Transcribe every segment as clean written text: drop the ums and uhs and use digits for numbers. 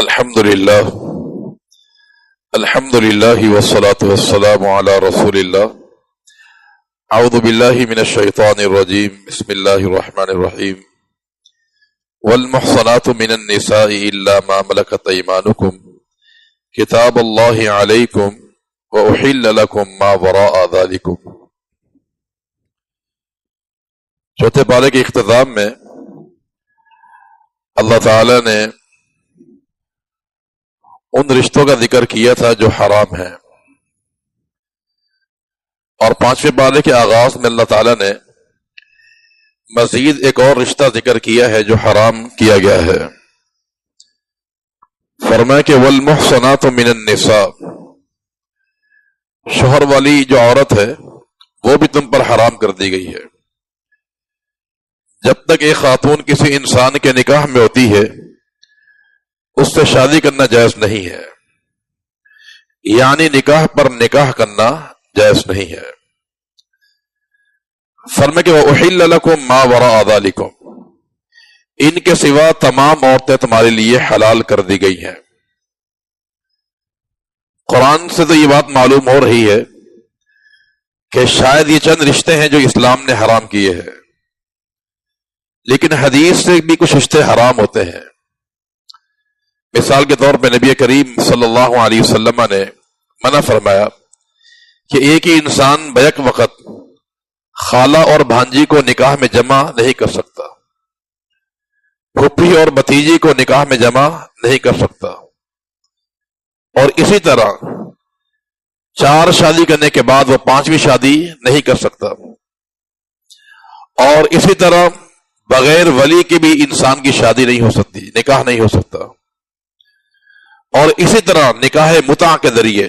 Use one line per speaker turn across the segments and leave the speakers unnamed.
الحمد للہ والصلاة والسلام علی رسول اللہ اعوذ باللہ من الشیطان الرجیم بسم اللہ الرحمن الرحیم والمحصنات من النساء الا ما ملکت ایمانکم کتاب اللہ علیکم واحل لکم ما وراء ذالکم۔ چوتھے پارے کے اختتام میں اللہ تعالی نے ان رشتوں کا ذکر کیا تھا جو حرام ہیں، اور پانچویں پارے کے آغاز میں اللہ تعالی نے مزید ایک اور رشتہ ذکر کیا ہے جو حرام کیا گیا ہے۔ فرمایا کہ والمحصنات من النساء، شوہر والی جو عورت ہے وہ بھی تم پر حرام کر دی گئی ہے۔ جب تک ایک خاتون کسی انسان کے نکاح میں ہوتی ہے اس سے شادی کرنا جائز نہیں ہے، یعنی نکاح پر نکاح کرنا جائز نہیں ہے۔ فرمایا کہ وَأُحِلَّ لَكُم مَّا وَرَاءَ ذَلِكُم، ان کے سوا تمام عورتیں تمہارے لیے حلال کر دی گئی ہیں۔ قرآن سے تو یہ بات معلوم ہو رہی ہے کہ شاید یہ چند رشتے ہیں جو اسلام نے حرام کیے ہیں، لیکن حدیث سے بھی کچھ رشتے حرام ہوتے ہیں۔ مثال کے طور پہ نبی کریم صلی اللہ علیہ وسلم نے منع فرمایا کہ ایک ہی انسان بیک وقت خالہ اور بھانجی کو نکاح میں جمع نہیں کر سکتا، پھوپھی اور بھتیجی کو نکاح میں جمع نہیں کر سکتا، اور اسی طرح 4 شادی کرنے کے بعد وہ 5ویں شادی نہیں کر سکتا، اور اسی طرح بغیر ولی کے بھی انسان کی شادی نہیں ہو سکتی، نکاح نہیں ہو سکتا، اور اسی طرح نکاح متع کے ذریعے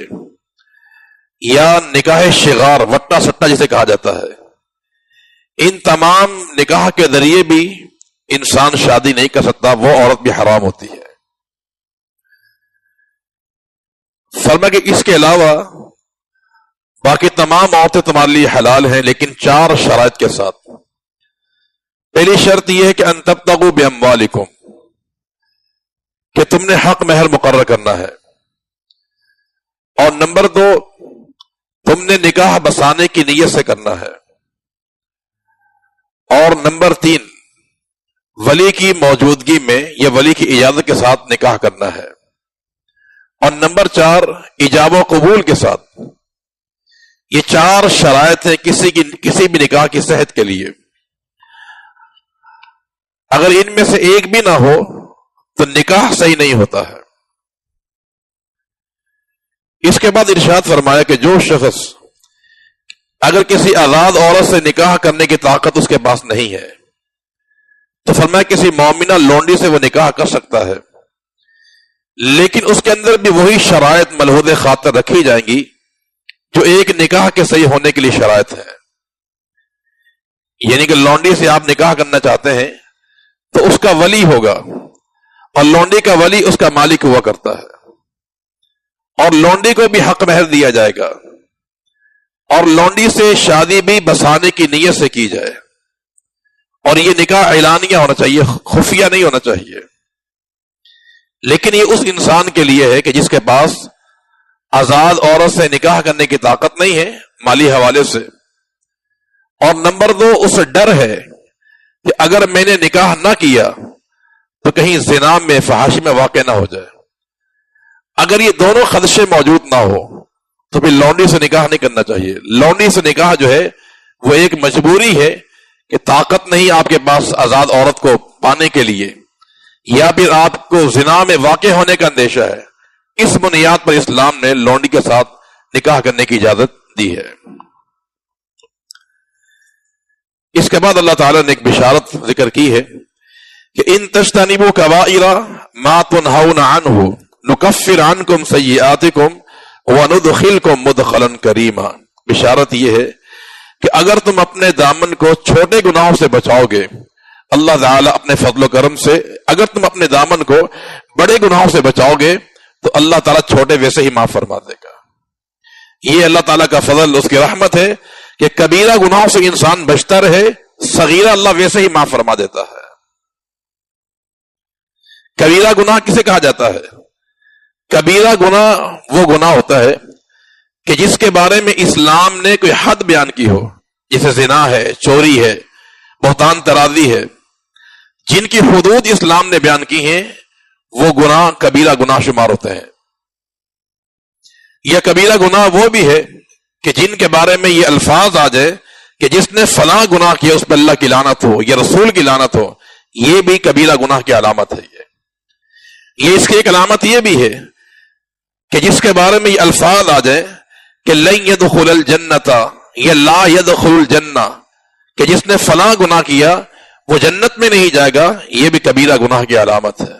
یا نکاح شغار وٹا سٹا جسے کہا جاتا ہے، ان تمام نکاح کے ذریعے بھی انسان شادی نہیں کر سکتا، وہ عورت بھی حرام ہوتی ہے۔ فرمایا کہ اس کے علاوہ باقی تمام عورتیں تمہارے لیے حلال ہیں، لیکن 4 شرائط کے ساتھ۔ پہلی شرط یہ ہے کہ ان تبتغوا باموالکم، کہ تم نے حق مہر مقرر کرنا ہے، اور نمبر 2 تم نے نکاح بسانے کی نیت سے کرنا ہے، اور نمبر 3 ولی کی موجودگی میں یا ولی کی اجازت کے ساتھ نکاح کرنا ہے، اور نمبر 4 ایجاب و قبول کے ساتھ۔ یہ 4 شرائط ہیں کسی بھی نکاح کی صحت کے لیے۔ اگر ان میں سے ایک بھی نہ ہو تو نکاح صحیح نہیں ہوتا ہے۔ اس کے بعد ارشاد فرمایا کہ جو شخص اگر کسی آزاد عورت سے نکاح کرنے کی طاقت اس کے پاس نہیں ہے تو فرمایا کسی مومنہ لونڈی سے وہ نکاح کر سکتا ہے، لیکن اس کے اندر بھی وہی شرائط ملحوظ خاطر رکھی جائیں گی جو ایک نکاح کے صحیح ہونے کے لیے شرائط ہے۔ یعنی کہ لونڈی سے آپ نکاح کرنا چاہتے ہیں تو اس کا ولی ہوگا، اور لونڈی کا ولی اس کا مالک ہوا کرتا ہے، اور لونڈی کو بھی حق مہر دیا جائے گا، اور لونڈی سے شادی بھی بسانے کی نیت سے کی جائے، اور یہ نکاح اعلانیہ ہونا چاہیے، خفیہ نہیں ہونا چاہیے۔ لیکن یہ اس انسان کے لیے ہے کہ جس کے پاس آزاد عورت سے نکاح کرنے کی طاقت نہیں ہے مالی حوالے سے، اور نمبر 2 اسے ڈر ہے کہ اگر میں نے نکاح نہ کیا تو کہیں زنا میں فحاشی میں واقع نہ ہو جائے۔ اگر یہ دونوں خدشے موجود نہ ہو تو پھر لونڈی سے نکاح نہیں کرنا چاہیے۔ لونڈی سے نکاح جو ہے وہ ایک مجبوری ہے کہ طاقت نہیں آپ کے پاس آزاد عورت کو پانے کے لیے، یا پھر آپ کو زنا میں واقع ہونے کا اندیشہ ہے۔ اس بنیاد پر اسلام نے لونڈی کے ساتھ نکاح کرنے کی اجازت دی ہے۔ اس کے بعد اللہ تعالیٰ نے ایک بشارت ذکر کی ہے کہ ان تجتنبوا کبائر ما تنہون عنہ نکفر عنکم سیئاتکم وندخلکم مدخلا کریما۔ بشارت یہ ہے کہ اگر تم اپنے دامن کو چھوٹے گناہوں سے بچاؤ گے، اللہ تعالیٰ اپنے فضل و کرم سے اگر تم اپنے دامن کو بڑے گناہوں سے بچاؤ گے تو اللہ تعالیٰ چھوٹے ویسے ہی معاف فرما دے گا۔ یہ اللہ تعالیٰ کا فضل، اس کی رحمت ہے کہ کبیرہ گناہوں سے انسان بچتا رہے، صغیرہ اللہ ویسے ہی معاف فرما دیتا ہے۔ کبیرہ گناہ کسے کہا جاتا ہے؟ کبیرہ گناہ وہ گناہ ہوتا ہے کہ جس کے بارے میں اسلام نے کوئی حد بیان کی ہو، جیسے زنا ہے، چوری ہے، بہتان ترازی ہے، جن کی حدود اسلام نے بیان کی ہیں وہ گناہ کبیرہ گناہ شمار ہوتے ہیں۔ یا کبیرہ گناہ وہ بھی ہے کہ جن کے بارے میں یہ الفاظ آ جائے کہ جس نے فلاں گناہ کیا اس پہ اللہ کی لعنت ہو یا رسول کی لعنت ہو، یہ بھی کبیرہ گناہ کی علامت ہے۔ یہ اس کی ایک علامت یہ بھی ہے کہ جس کے بارے میں یہ الفاظ آ جائے کہ لن يدخل الجنت یا لا يدخل الجنہ، کہ جس نے فلاں گناہ کیا وہ جنت میں نہیں جائے گا، یہ بھی کبیرہ گناہ کی علامت ہے۔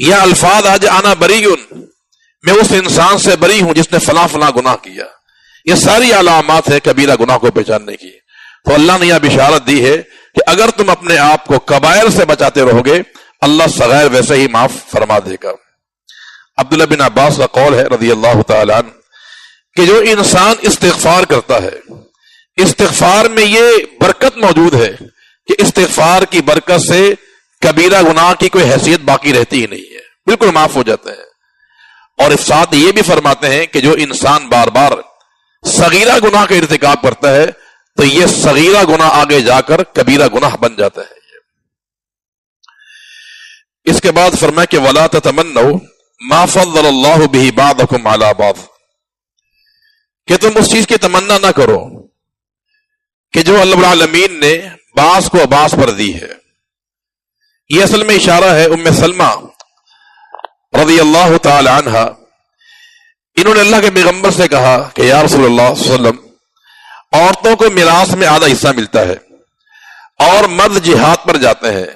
یا الفاظ آ جائے انا بریئن، میں اس انسان سے بری ہوں جس نے فلاں فلاں گناہ کیا، یہ ساری علامات ہے کبیرہ گناہ کو پہچاننے کی۔ تو اللہ نے یہ بشارت دی ہے کہ اگر تم اپنے آپ کو کبائر سے بچاتے رہو گے، اللہ صغائر ویسے ہی معاف فرما دے گا۔ عبداللہ بن عباس کا قول ہے رضی اللہ تعالیٰ عنہ کہ جو انسان استغفار کرتا ہے، استغفار میں یہ برکت موجود ہے کہ استغفار کی برکت سے کبیرہ گناہ کی کوئی حیثیت باقی رہتی ہی نہیں ہے، بالکل معاف ہو جاتے ہیں۔ اور ساتھ یہ بھی فرماتے ہیں کہ جو انسان بار بار صغیرہ گناہ کا ارتکاب کرتا ہے تو یہ صغیرہ گناہ آگے جا کر کبیرہ گناہ بن جاتا ہے۔ اس کے بعد فرمایا کہ وَلَا تَتَمَنَّوْا مَا فَضَّلَ اللَّهُ بِهِ بَعْضَكُمْ عَلَى بَعْضٍ، کہ تم اس چیز کی تمنا نہ کرو کہ جو اللہ العالمین نے بعض کو بعض پر دی ہے۔ یہ اصل میں اشارہ ہے ام سلمہ رضی اللہ تعالی عنہ، انہوں نے اللہ کے پیغمبر سے کہا کہ یا رسول اللہ صلی اللہ علیہ وسلم، عورتوں کو میراث میں آدھا حصہ ملتا ہے اور مرد جہاد پر جاتے ہیں،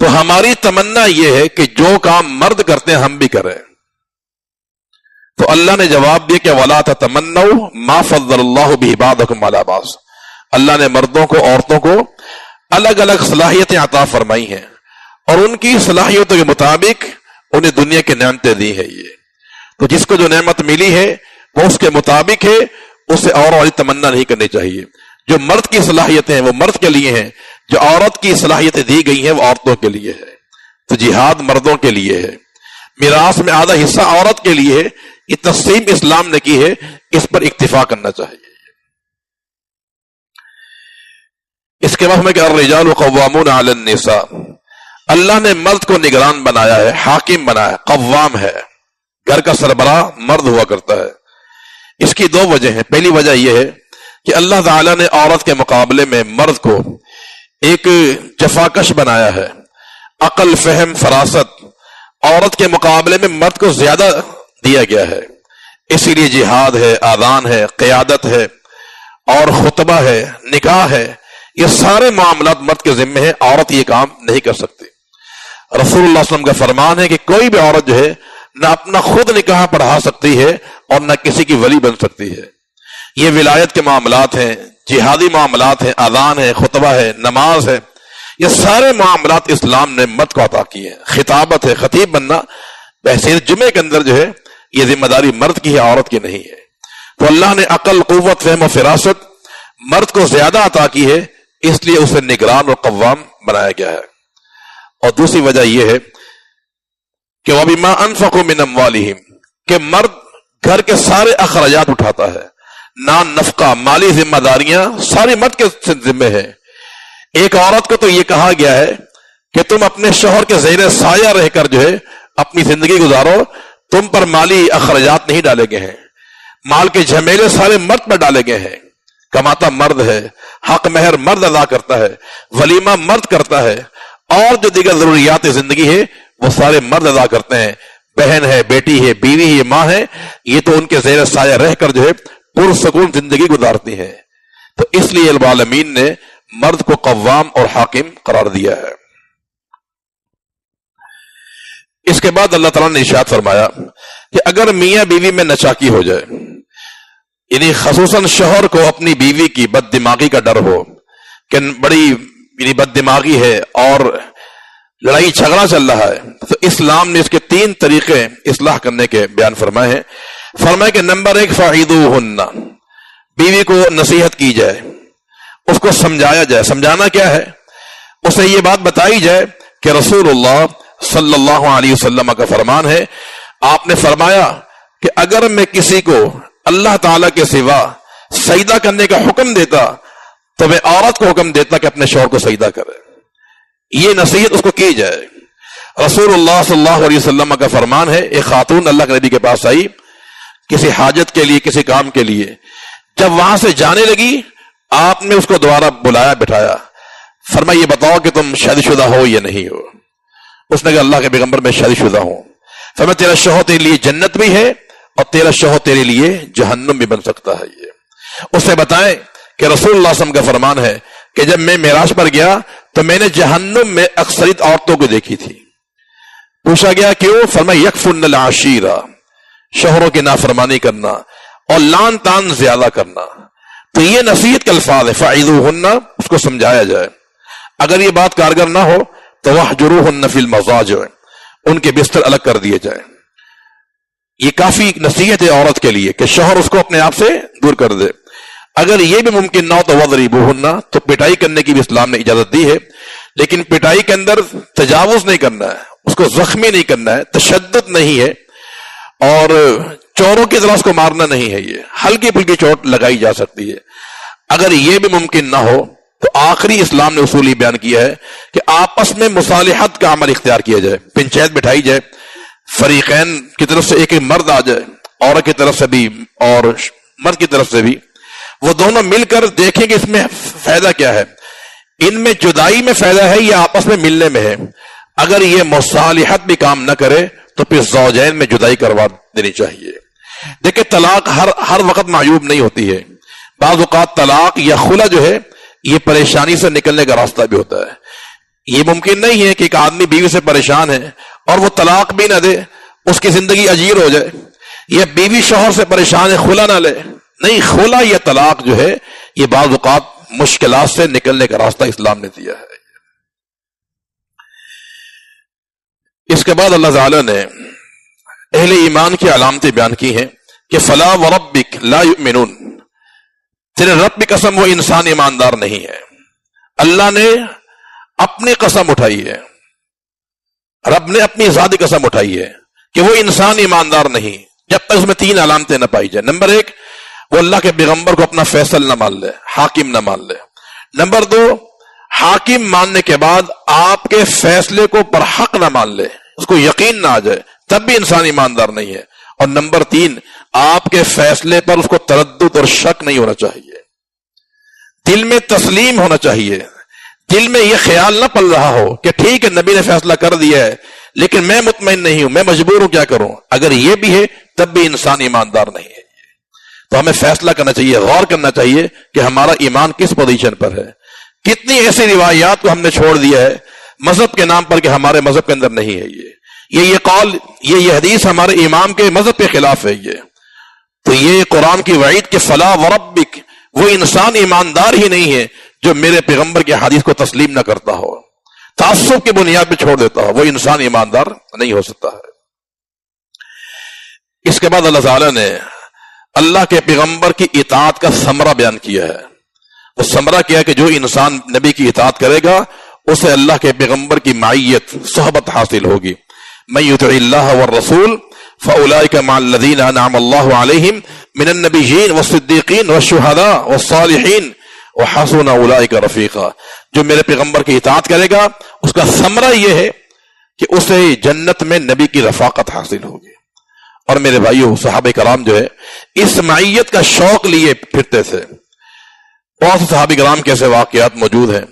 تو ہماری تمنا یہ ہے کہ جو کام مرد کرتے ہیں ہم بھی کریں۔ تو اللہ نے جواب دیا کہ وَلَا تَتَمَنَّوْا مَا فَضَّلَ اللَّهُ بِهِ بَعْضَكُمْ عَلَى بَعْضٍ، اللہ نے مردوں کو عورتوں کو الگ الگ صلاحیتیں عطا فرمائی ہیں اور ان کی صلاحیتوں کے مطابق انہیں دنیا کی نعمتیں دی ہے۔ یہ تو جس کو جو نعمت ملی ہے وہ اس کے مطابق ہے، اسے اور والی تمنا نہیں کرنی چاہیے۔ جو مرد کی صلاحیتیں ہیں وہ مرد کے لیے ہیں، جو عورت کی صلاحیتیں دی گئی ہیں وہ عورتوں کے لیے ہے۔ تو جہاد مردوں کے لیے ہے، میراث میں آدھا حصہ عورت کے لیے ہے، یہ تقسیم اسلام نے کی ہے، اس پر اکتفا کرنا چاہیے۔ اس کے بعد میں کہ الرجال قوامون علی النساء، اللہ نے مرد کو نگران بنایا ہے، حاکم بنایا ہے، قوام ہے، گھر کا سربراہ مرد ہوا کرتا ہے۔ اس کی دو وجہ ہیں۔ پہلی وجہ یہ ہے کہ اللہ تعالیٰ نے عورت کے مقابلے میں مرد کو ایک جفاکش بنایا ہے، عقل، فہم، فراست عورت کے مقابلے میں مرد کو زیادہ دیا گیا ہے، اسی لیے جہاد ہے، آذان ہے، قیادت ہے اور خطبہ ہے، نکاح ہے، یہ سارے معاملات مرد کے ذمہ ہیں، عورت یہ کام نہیں کر سکتی۔ رسول اللہ صلی اللہ علیہ وسلم کا فرمان ہے کہ کوئی بھی عورت جو ہے نہ اپنا خود نکاح پڑھا سکتی ہے اور نہ کسی کی ولی بن سکتی ہے۔ یہ ولایت کے معاملات ہیں، جہادی معاملات ہیں، اذان ہے، خطبہ ہے، نماز ہے، یہ سارے معاملات اسلام نے مرد کو عطا کیے ہیں۔ خطابت ہے، خطیب بننا بحیثیت جمعے کے اندر جو ہے یہ ذمہ داری مرد کی ہے، عورت کی نہیں ہے۔ تو اللہ نے عقل، قوت، فہم و فراست مرد کو زیادہ عطا کی ہے، اس لیے اسے نگران اور قوام بنایا گیا ہے۔ اور دوسری وجہ یہ ہے کہ وَبِمَا أَنفَقُوا مِنْ أَمْوَالِهِمْ، کہ مرد گھر کے سارے اخراجات اٹھاتا ہے، نان نفقہ، مالی ذمہ داریاں ساری مرد کے ذمہ ہے۔ ایک عورت کو تو یہ کہا گیا ہے کہ تم اپنے شوہر کے زیر سایہ رہ کر جو ہے اپنی زندگی گزارو، تم پر مالی اخراجات نہیں ڈالے گئے ہیں، مال کے جھمیلے سارے مرد پر ڈالے گئے ہیں۔ کماتا مرد ہے، حق مہر مرد ادا کرتا ہے، ولیمہ مرد کرتا ہے، اور جو دیگر ضروریات زندگی ہے وہ سارے مرد ادا کرتے ہیں۔ بہن ہے، بیٹی ہے، بیوی ہے، ماں ہے، یہ تو ان کے زیر سایہ رہ کر جو ہے پرسکون زندگی گزارتی ہیں۔ تو اس لیے رب العالمین نے مرد کو قوام اور حاکم قرار دیا ہے۔ اس کے بعد اللہ تعالیٰ نے ارشاد فرمایا کہ اگر میاں بیوی میں نچاکی ہو جائے، یعنی خصوصاً شوہر کو اپنی بیوی کی بد دماغی کا ڈر ہو کہ بڑی یعنی بد دماغی ہے اور لڑائی جھگڑا چل رہا ہے، تو اسلام نے اس کے 3 طریقے اصلاح کرنے کے بیان فرمائے ہیں۔ فرمایا کہ نمبر 1 فَعِدُوهُنَّ، بیوی کو نصیحت کی جائے، اس کو سمجھایا جائے۔ سمجھانا کیا ہے؟ اسے یہ بات بتائی جائے کہ رسول اللہ صلی اللہ علیہ وسلم کا فرمان ہے آپ نے فرمایا کہ اگر میں کسی کو اللہ تعالی کے سوا سجدہ کرنے کا حکم دیتا تو میں عورت کو حکم دیتا کہ اپنے شوہر کو سجدہ کرے، یہ نصیحت اس کو کی جائے۔ رسول اللہ صلی اللہ علیہ وسلم کا فرمان ہے، ایک خاتون اللہ کے نبی کے پاس آئی کسی حاجت کے لیے، کسی کام کے لیے، جب وہاں سے جانے لگی آپ نے اس کو دوبارہ بلایا، بٹھایا، فرمایا یہ بتاؤ کہ تم شادی شدہ ہو یا نہیں ہو؟ اس نے کہا اللہ کے پیغمبر میں شادی شدہ ہوں۔ فرمایا تیرا شوہر تیرے لیے جنت بھی ہے اور تیرا شوہر تیرے لیے جہنم بھی بن سکتا ہے۔ یہ اس سے بتائیں کہ رسول اللہ صلی اللہ علیہ وسلم کا فرمان ہے کہ جب میں معراج پر گیا تو میں نے جہنم میں اکثریت عورتوں کو دیکھی تھی۔ پوچھا گیا کیوں؟ فرمایا یکفرن العشیرہ، شوہروں کی نافرمانی کرنا اور لان تان زیادہ کرنا۔ تو یہ نصیحت کے الفاظ ہے، فعظوہن، اس کو سمجھایا جائے۔ اگر یہ بات کارگر نہ ہو تو واہجروہن فی المضاجع، ان کے بستر الگ کر دیے جائیں۔ یہ کافی نصیحت ہے عورت کے لیے کہ شوہر اس کو اپنے آپ سے دور کر دے۔ اگر یہ بھی ممکن نہ ہو تو وضربوہن، تو پٹائی کرنے کی بھی اسلام نے اجازت دی ہے، لیکن پٹائی کے اندر تجاوز نہیں کرنا ہے، اس کو زخمی نہیں کرنا ہے، تشدد نہیں ہے، اور چوروں کی طرح اس کو مارنا نہیں ہے۔ یہ ہلکی پھلکی چوٹ لگائی جا سکتی ہے۔ اگر یہ بھی ممکن نہ ہو تو آخری اسلام نے اصول ہی بیان کیا ہے کہ آپس میں مصالحت کا عمل اختیار کیا جائے، پنچایت بٹھائی جائے، فریقین کی طرف سے ایک مرد آ جائے، عورت کی طرف سے بھی اور مرد کی طرف سے بھی، وہ دونوں مل کر دیکھیں کہ اس میں فائدہ کیا ہے، ان میں جدائی میں فائدہ ہے یا آپس میں ملنے میں ہے۔ اگر یہ مصالحت بھی کام نہ کرے تو پھر زوجین میں جدائی کروا دینی چاہیے۔ دیکھیں طلاق ہر وقت معیوب نہیں ہوتی ہے، بعض اوقات طلاق یا خلع جو ہے یہ پریشانی سے نکلنے کا راستہ بھی ہوتا ہے۔ یہ ممکن نہیں ہے کہ ایک آدمی بیوی سے پریشان ہے اور وہ طلاق بھی نہ دے، اس کی زندگی اجیر ہو جائے، یا بیوی شوہر سے پریشان ہے خلع نہ لے، نہیں، خلع یا طلاق جو ہے یہ بعض اوقات مشکلات سے نکلنے کا راستہ اسلام نے دیا ہے۔ اس کے بعد اللہ تعالی نے اہل ایمان کی علامتیں بیان کی ہیں کہ فلا وربک لا یؤمنون، تیرے رب کی قسم وہ انسان ایماندار نہیں ہے۔ اللہ نے اپنی قسم اٹھائی ہے، رب نے اپنی ذاتی قسم اٹھائی ہے کہ وہ انسان ایماندار نہیں جب تک اس میں تین علامتیں نہ پائی جائیں۔ نمبر ایک، وہ اللہ کے پیغمبر کو اپنا فیصل نہ مان لے، حاکم نہ مان لے۔ نمبر دو، حاکم ماننے کے بعد آپ کے فیصلے کو پر حق نہ مان لے، اس کو یقین نہ آ جائے، تب بھی انسان ایماندار نہیں ہے۔ اور نمبر تین، آپ کے فیصلے پر اس کو تردد اور شک نہیں ہونا چاہیے، دل میں تسلیم ہونا چاہیے، دل میں یہ خیال نہ پل رہا ہو کہ ٹھیک ہے نبی نے فیصلہ کر دیا ہے لیکن میں مطمئن نہیں ہوں، میں مجبور ہوں، کیا کروں؟ اگر یہ بھی ہے تب بھی انسان ایماندار نہیں ہے۔ تو ہمیں فیصلہ کرنا چاہیے، غور کرنا چاہیے کہ ہمارا ایمان کس پوزیشن پر ہے۔ کتنی ایسی روایات کو ہم نے چھوڑ دیا ہے مذہب کے نام پر کہ ہمارے مذہب کے اندر نہیں ہے۔ یہ قول، یہ حدیث ہمارے امام کے مذہب کے خلاف ہے۔ تو یہ قرآن کی وعید کہ فلا وربک، وہ انسان ایماندار ہی نہیں ہے جو میرے پیغمبر کے حدیث کو تسلیم نہ کرتا ہو، تعصب کی بنیاد پہ چھوڑ دیتا ہو، وہ انسان ایماندار نہیں ہو سکتا ہے۔ اس کے بعد اللہ تعالی نے اللہ کے پیغمبر کی اطاعت کا ثمرہ بیان کیا ہے۔ وہ ثمرہ کیا کہ جو انسان نبی کی اطاعت کرے گا اسے اللہ کے پیغمبر کی معیت، صحبت حاصل ہوگی۔ من یطع اللہ والرسول فاولئک مع الذین انعم اللہ علیہم من النبیین والصدیقین والشہداء والصالحین وحسن اولئک رفیقا۔ جو میرے پیغمبر کی اطاعت کرے گا اس کا ثمرہ یہ ہے کہ اسے جنت میں نبی کی رفاقت حاصل ہوگی۔ اور میرے بھائیو، صحابہ کرام جو ہے اس معیت کا شوق لیے پھرتے تھے۔ بہت سے صحابہ کرام کے ایسے واقعات موجود ہیں۔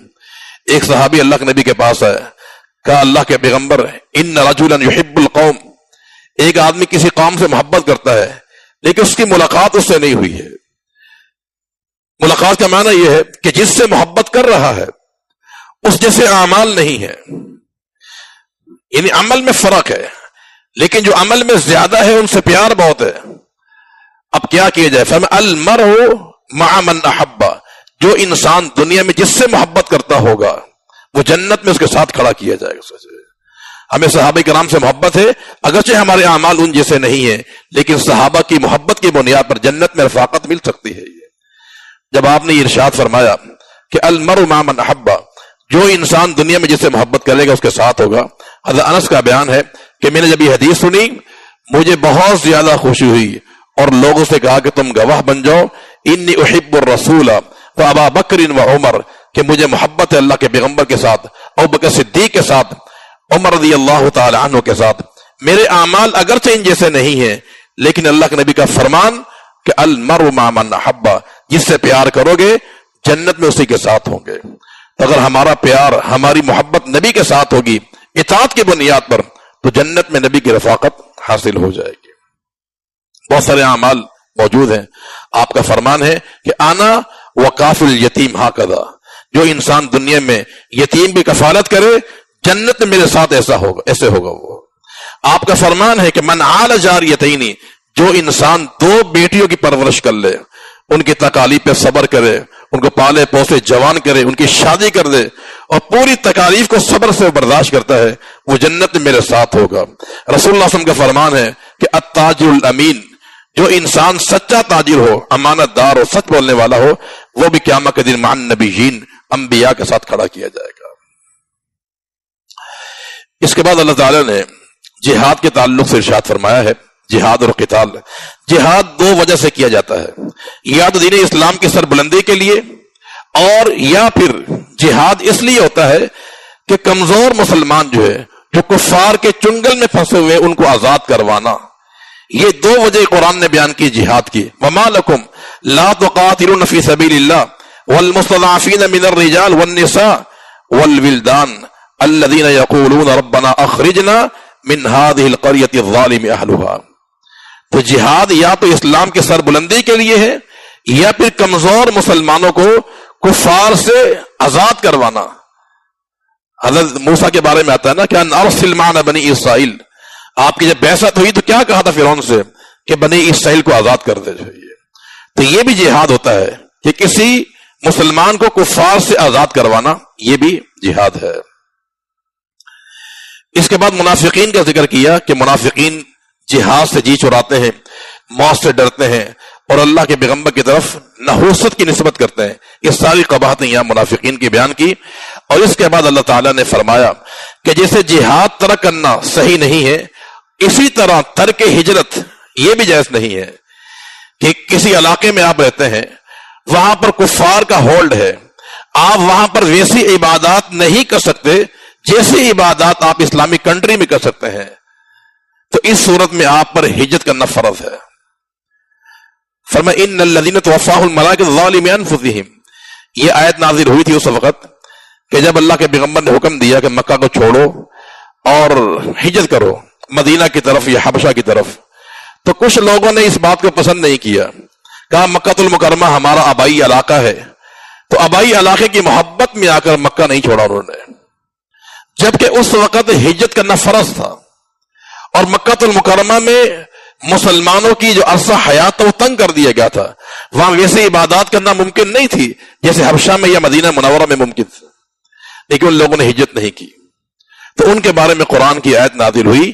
ایک صحابی اللہ کے نبی کے پاس آئے، کہا اللہ کے پیغمبر ان رجلا یحب القوم، ایک آدمی کسی قوم سے محبت کرتا ہے لیکن اس کی ملاقات اس سے نہیں ہوئی ہے۔ ملاقات کا معنی یہ ہے کہ جس سے محبت کر رہا ہے اس جیسے اعمال نہیں ہے، یعنی عمل میں فرق ہے لیکن جو عمل میں زیادہ ہے ان سے پیار بہت ہے۔ اب کیا کیا جائے؟ فرمایا المرء مع من احب، جو انسان دنیا میں جس سے محبت کرتا ہوگا وہ جنت میں اس کے ساتھ کھڑا کیا جائے گا۔ ہمیں صحابہ کرام سے محبت ہے، اگرچہ ہمارے اعمال ان جیسے نہیں ہیں لیکن صحابہ کی محبت کی بنیاد پر جنت میں رفاقت مل سکتی ہے۔ جب آپ نے یہ ارشاد فرمایا کہ المرء مع من احب، جو انسان دنیا میں جس سے محبت کرے گا اس کے ساتھ ہوگا، حضرت انس کا بیان ہے کہ میں نے جب یہ حدیث سنی مجھے بہت زیادہ خوشی ہوئی اور لوگوں سے کہا کہ تم گواہ بن جاؤ، انی احب الرسول وابا بکر و عمر، کہ مجھے محبت ہے اللہ کے پیغمبر کے ساتھ، ابوبکر صدیق کے ساتھ، عمر رضی اللہ تعالی عنہ کے ساتھ۔ میرے اعمال اگرچہ ان جیسے نہیں ہیں، لیکن اللہ کے نبی کا فرمان کہ المرء مع من احب، جس سے پیار کرو گے جنت میں اسی کے ساتھ ہوں گے۔ اگر ہمارا پیار، ہماری محبت نبی کے ساتھ ہوگی اطاعت کی بنیاد پر، تو جنت میں نبی کی رفاقت حاصل ہو جائے گی۔ بہت سارے اعمال موجود ہیں۔ آپ کا فرمان ہے کہ آنا وکافل الیتیم ہاکذا، جو انسان دنیا میں یتیم کی کفالت کرے جنت میں میرے ساتھ ایسے ہوگا وہ۔ آپ کا فرمان ہے کہ من عال جاریتین، جو انسان 2 بیٹیوں کی پرورش کر لے، ان کی تکالیف پہ صبر کرے، ان کو پالے پوسے جوان کرے، ان کی شادی کر دے اور پوری تکالیف کو صبر سے برداشت کرتا ہے، وہ جنت میں میرے ساتھ ہوگا۔ رسول اللہ صلی اللہ علیہ وسلم کا فرمان ہے کہ التاجر الامین، جو انسان سچا تاجر ہو، امانت دار ہو، سچ بولنے والا ہو، وہ بھی قیامت کے دن مع النبیین، انبیاء کے ساتھ کھڑا کیا جائے گا۔ اس کے بعد اللہ تعالیٰ نے جہاد کے تعلق سے ارشاد فرمایا ہے، جہاد اور قتال۔ جہاد 2 وجہ سے کیا جاتا ہے، یا تو دین اسلام کی سربلندی کے لیے، اور یا پھر جہاد اس لیے ہوتا ہے کہ کمزور مسلمان جو ہے، جو کفار کے چنگل میں پھنسے ہوئے، ان کو آزاد کروانا۔ یہ 2 وجہ قرآن نے بیان کی جہاد کی۔ وَمَا لَكُمْ لَا تُقَاتِلُونَ فِي سَبِيلِ اللَّهِ وَالْمُسْتَضْعَفِينَ مِنَ الرِّجَالِ وَالنِّسَاءِ وَالْوِلْدَانِ الَّذِينَ يَقُولُونَ رَبَّنَا أَخْرِجْنَا مِنْ هَذِهِ الْقَرْيَةِ الظَّالِمِ أَهْلُهَا۔ تو جہاد یا تو اسلام کی سربلندی کے لیے ہے، یا پھر کمزور مسلمانوں کو کفار سے آزاد کروانا۔ حضرت موسیٰ کے بارے میں آتا ہے نا کہ ان ارسل معنا بنی اسرائیل، آپ کی جب بعثت ہوئی تو کیا کہا تھا فرعون سے کہ بنی اسرائیل کو آزاد کر دے چاہیے۔ تو یہ بھی جہاد ہوتا ہے کہ کسی مسلمان کو کفار سے آزاد کروانا، یہ بھی جہاد ہے۔ اس کے بعد منافقین کا ذکر کیا کہ منافقین جہاد سے جی چراتے ہیں، موت سے ڈرتے ہیں، اور اللہ کے پیغمبر کی طرف نحوست کی نسبت کرتے ہیں۔ یہ ساری قباحتیں یہاں منافقین کی بیان کی، اور اس کے بعد اللہ تعالیٰ نے فرمایا کہ جیسے جہاد ترک کرنا صحیح نہیں ہے، اسی طرح ترک ہجرت یہ بھی جائز نہیں ہے کہ کسی علاقے میں آپ رہتے ہیں، وہاں پر کفار کا ہولڈ ہے، آپ وہاں پر ویسی عبادات نہیں کر سکتے جیسی عبادات آپ اسلامی کنٹری میں کر سکتے ہیں، تو اس صورت میں آپ پر ہجرت کرنا فرض ہے۔ فرمایا ان الذین توفاهم الملائکۃ ظالمی انفسہم، یہ آیت نازل ہوئی تھی اس وقت کہ جب اللہ کے پیغمبر نے حکم دیا کہ مکہ کو چھوڑو اور ہجرت کرو مدینہ کی طرف یا حبشہ کی طرف، تو کچھ لوگوں نے اس بات کو پسند نہیں کیا، کہا مکہ المکرمہ ہمارا آبائی علاقہ ہے، تو آبائی علاقے کی محبت میں آ کر مکہ نہیں چھوڑا انہوں نے، جبکہ اس وقت ہجرت کرنا فرض تھا، اور مکہ المکرمہ میں مسلمانوں کی جو عرصہ حیات وہ تنگ کر دیا گیا تھا، وہاں ویسے عبادات کرنا ممکن نہیں تھی جیسے حبشہ میں یا مدینہ منورہ میں ممکن تھا، لیکن ان لوگوں نے ہجرت نہیں کی، تو ان کے بارے میں قرآن کی آیت نازل ہوئی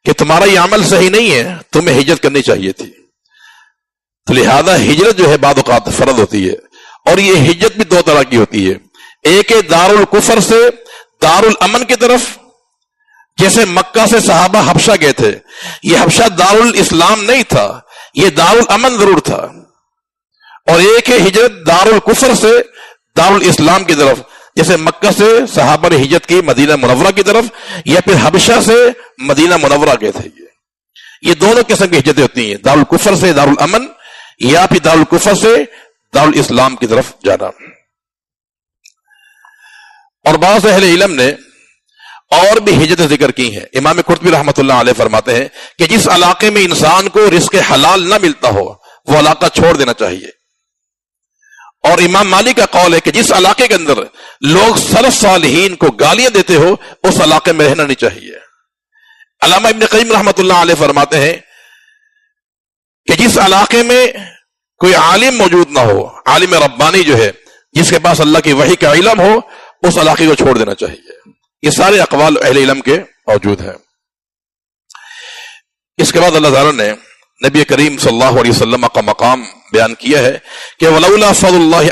کہ تمہارا یہ عمل صحیح نہیں ہے، تمہیں ہجرت کرنی چاہیے تھی۔ تو لہذا ہجرت جو ہے بعض اوقات فرض ہوتی ہے، اور یہ ہجرت بھی 2 طرح کی ہوتی ہے، ایک ہے دار الکفر سے دار الامن کی طرف، جیسے مکہ سے صحابہ حبشہ گئے تھے، یہ حبشہ دار الاسلام نہیں تھا، یہ دار الامن ضرور تھا، اور ایک ہے ہجرت دار الکفر سے دار الاسلام کی طرف، جیسے مکہ سے صحابہ نے ہجرت کی مدینہ منورہ کی طرف، یا پھر حبشہ سے مدینہ منورہ گئے تھے۔ یہ دونوں قسم کی ہجرتیں ہوتی ہیں، دار الکفر سے دار الامن، یا پھر دار الکفر سے دار الاسلام کی طرف جانا۔ اور بعض اہل علم نے اور بھی ہجرت ذکر کی ہیں۔ امام قرطبی رحمۃ اللہ علیہ فرماتے ہیں کہ جس علاقے میں انسان کو رزق حلال نہ ملتا ہو وہ علاقہ چھوڑ دینا چاہیے، اور امام مالک کا قول ہے کہ جس علاقے کے اندر لوگ سلف صالحین کو گالیاں دیتے ہو اس علاقے میں رہنا نہیں چاہیے۔ علامہ ابن قیم رحمۃ اللہ علیہ فرماتے ہیں کہ جس علاقے میں کوئی عالم موجود نہ ہو، عالم ربانی جو ہے جس کے پاس اللہ کی وحی کا علم ہو، اس علاقے کو چھوڑ دینا چاہیے۔ یہ سارے اقوال اہل علم کے موجود ہیں۔ اس کے بعد اللہ تعالیٰ نے نبی کریم صلی اللہ علیہ وسلم کا مقام بیان کیا ہے کہ ولولا فضل اللہ،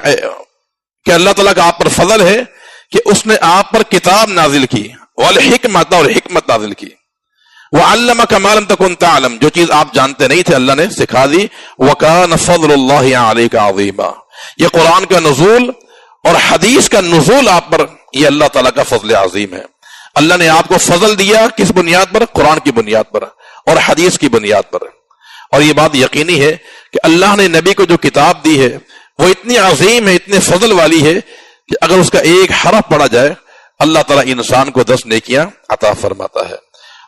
کہ اللہ تعالیٰ کا آپ پر فضل ہے کہ اس نے آپ پر کتاب نازل کی، والحکمت، اور حکمت نازل کی۔ وَعَلَّمَكَ مَا لَمْ تَكُنْ تَعْلَمْ، جو چیز آپ جانتے نہیں تھے اللہ نے سکھا دی. وَكَانَ فَضْلُ اللَّهِ عَلَيْكَ عَظِيمًا. یہ قرآن کا نزول اور حدیث کا نزول آپ پر یہ اللہ تعالیٰ کا فضل عظیم ہے. اللہ نے آپ کو فضل دیا کس بنیاد پر؟ قرآن کی بنیاد پر اور حدیث کی بنیاد پر. اور یہ بات یقینی ہے کہ اللہ نے نبی کو جو کتاب دی ہے وہ اتنی عظیم ہے، اتنے فضل والی ہے کہ اگر اس کا ایک حرف پڑھا جائے اللہ تعالیٰ انسان کو 10 نیکیاں عطا فرماتا ہے.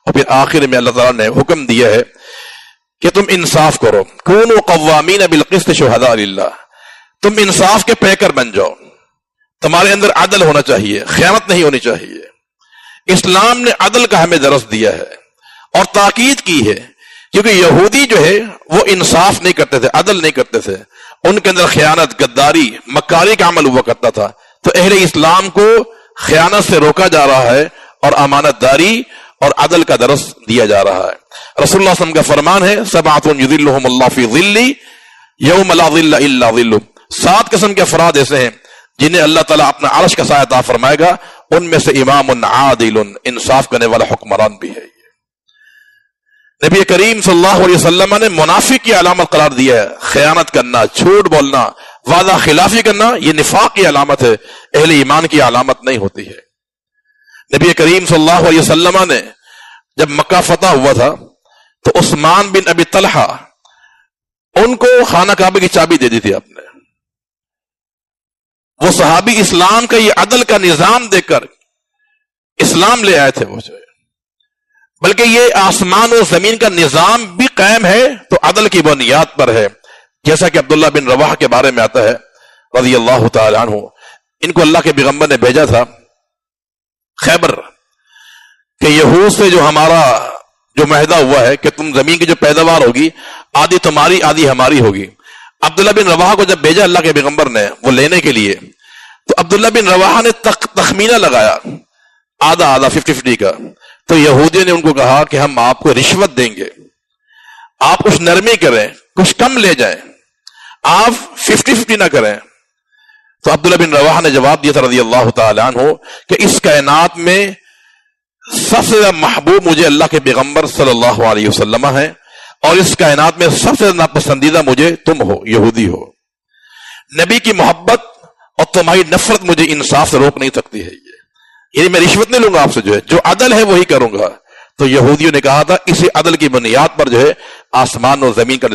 اور پھر آخر میں اللہ تعالیٰ نے حکم دیا ہے کہ تم انصاف کرو. کونوا قوامین بالقسط شہداء للہ، تم انصاف کے پیکر بن جاؤ. تمہارے اندر عدل ہونا چاہیے، خیانت نہیں ہونی چاہیے. اسلام نے عدل کا ہمیں درس دیا ہے اور تاکید کی ہے، کیونکہ یہودی جو ہے وہ انصاف نہیں کرتے تھے، عدل نہیں کرتے تھے. ان کے اندر خیانت، غداری، مکاری کا عمل ہوا کرتا تھا. تو اہل اسلام کو خیانت سے روکا جا رہا ہے اور امانت داری اور عدل کا درس دیا جا رہا ہے. رسول اللہ صلی اللہ علیہ وسلم کا فرمان ہے سبعۃ یظلھم اللہ فی ظلہ یوم لا ظل الا ظلہ. 7 قسم کے افراد ایسے ہیں جنہیں اللہ تعالیٰ اپنا عرش کا سایہ عطا فرمائے گا. ان میں سے امام عادل، انصاف کرنے والا حکمران بھی ہے. نبی کریم صلی اللہ علیہ وسلم نے منافق کی علامت قرار دیا ہے. خیانت کرنا، جھوٹ بولنا، وعدہ خلافی کرنا، یہ نفاق کی علامت ہے، اہل ایمان کی علامت نہیں ہوتی ہے. نبی کریم صلی اللہ علیہ وسلم نے جب مکہ فتح ہوا تھا تو عثمان بن ابی طلحہ ان کو خانہ کعبہ کی چابی دے دی تھی آپ نے. وہ صحابی اسلام کا یہ عدل کا نظام دیکھ کر اسلام لے آئے تھے. وہ جو بلکہ یہ آسمان و زمین کا نظام بھی قائم ہے تو عدل کی بنیاد پر ہے، جیسا کہ عبداللہ بن رواحہ کے بارے میں آتا ہے رضی اللہ تعالی عنہ. ان کو اللہ کے پیغمبر نے بھیجا تھا خیبر کہ یہود سے جو ہمارا جو معاہدہ ہوا ہے کہ تم زمین کی جو پیداوار ہوگی آدھی تمہاری آدھی ہماری ہوگی. عبداللہ بن رواحہ کو جب بھیجا اللہ کے پیغمبر نے وہ لینے کے لیے، تو عبداللہ بن رواحہ نے تخمینہ لگایا آدھا 50-50 کا. تو یہودیوں نے ان کو کہا کہ ہم آپ کو رشوت دیں گے، آپ کچھ نرمی کریں، کچھ کم لے جائیں، آپ 50-50 نہ کریں. تو عبداللہ بن رواحہ نے جواب دیا تھا رضی اللہ تعالی عنہ کہ اس کائنات میں سب سے زیادہ محبوب مجھے اللہ کے پیغمبر صلی اللہ علیہ وسلم ہیں، اور اس کائنات میں سب سے ناپسندیدہ مجھے تم ہو، یہودی ہو. نبی کی محبت اور تمہاری نفرت مجھے انصاف سے روک نہیں سکتی ہے. یعنی میں رشوت نہیں لوں گا آپ سے، جو عدل ہے وہی کروں گا. تو یہودیوں نے کہا تھا اسی عدل کی بنیاد پر جو ہے آسمان و زمین کا